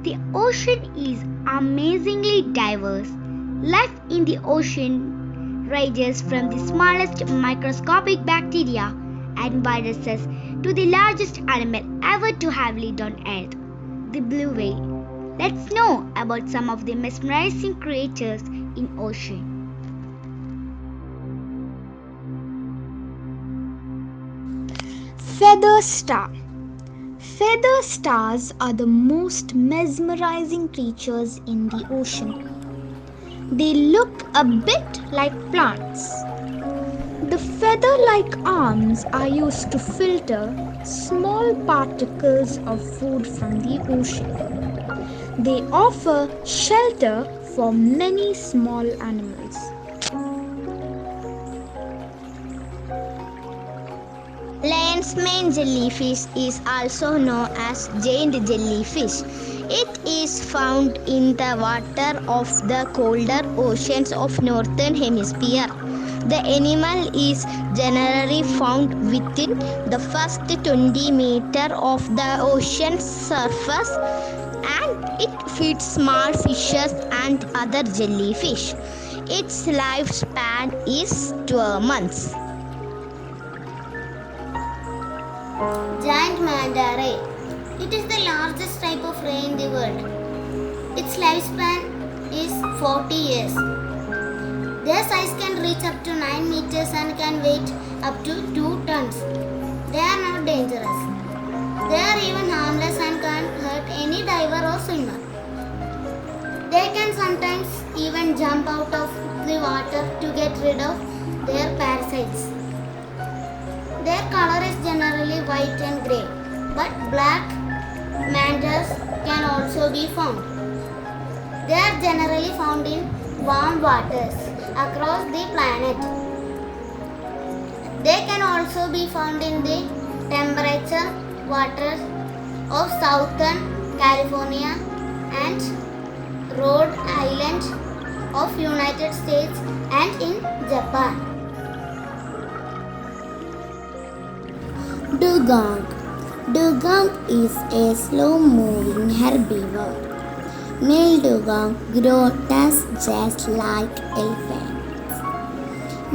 The ocean is amazingly diverse. Life in the ocean ranges from the smallest microscopic bacteria and viruses to the largest animal ever to have lived on Earth, the blue whale. Let's know about some of the mesmerizing creatures in ocean. Feather star. Feather stars are the most mesmerizing creatures in the ocean. They look a bit like plants. The feather-like arms are used to filter small particles of food from the ocean. They offer shelter for many small animals. Lion's mane jellyfish is also known as giant jellyfish. It is found in the water of the colder oceans of northern hemisphere. The animal is generally found within the first 20 meters of the ocean surface, and it feeds small fishes and other jellyfish. Its lifespan is 12 months. Giant Manta Ray. It is the largest type of ray in the world. Its lifespan is 40 years. Their size can reach up to 9 meters and can weigh up to 2 tons. They are not dangerous. They are even harmless and can't hurt any diver or swimmer. They can sometimes even jump out of the water to get rid of their parasites. Their color is generally white and grey, but black mantas can also be found. They are generally found in warm waters across the planet. They can also be found in the temperature waters of southern California and Rhode Island of United States and in Japan. Dugong. Dugong is a slow-moving herbivore. Male dugong grow just like elephants.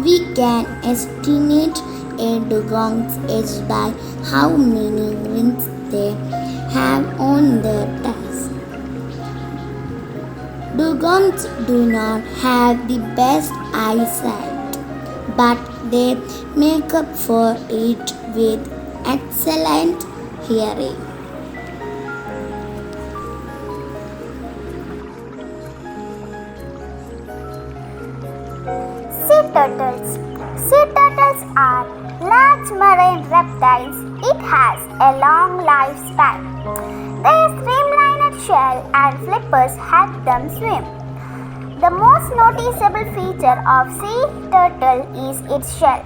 We can estimate a dugong's age by how many rings they have on their tails. Dugongs do not have the best eyesight, but they make up for it with excellent hearing. Sea turtles. Sea turtles are large marine reptiles. It has a long lifespan. Their streamlined shell and flippers help them swim. The most noticeable feature of sea turtle is its shell.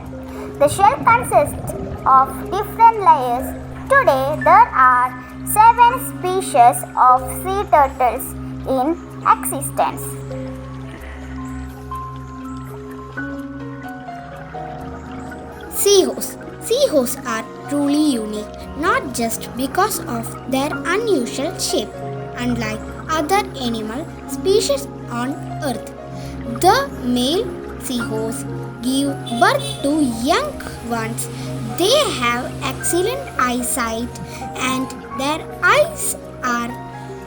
The shell consists of different layers. Today, there are 7 species of sea turtles in existence. Seahorse. Seahorse are truly unique, not just because of their unusual shape. Unlike other animal species on Earth, the male seahorse give birth to young ones. They have excellent eyesight and their eyes are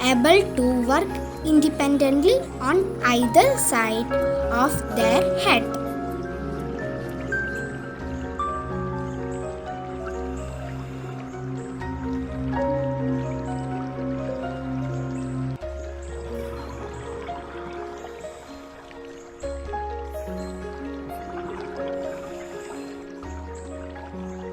able to work independently on either side of their head.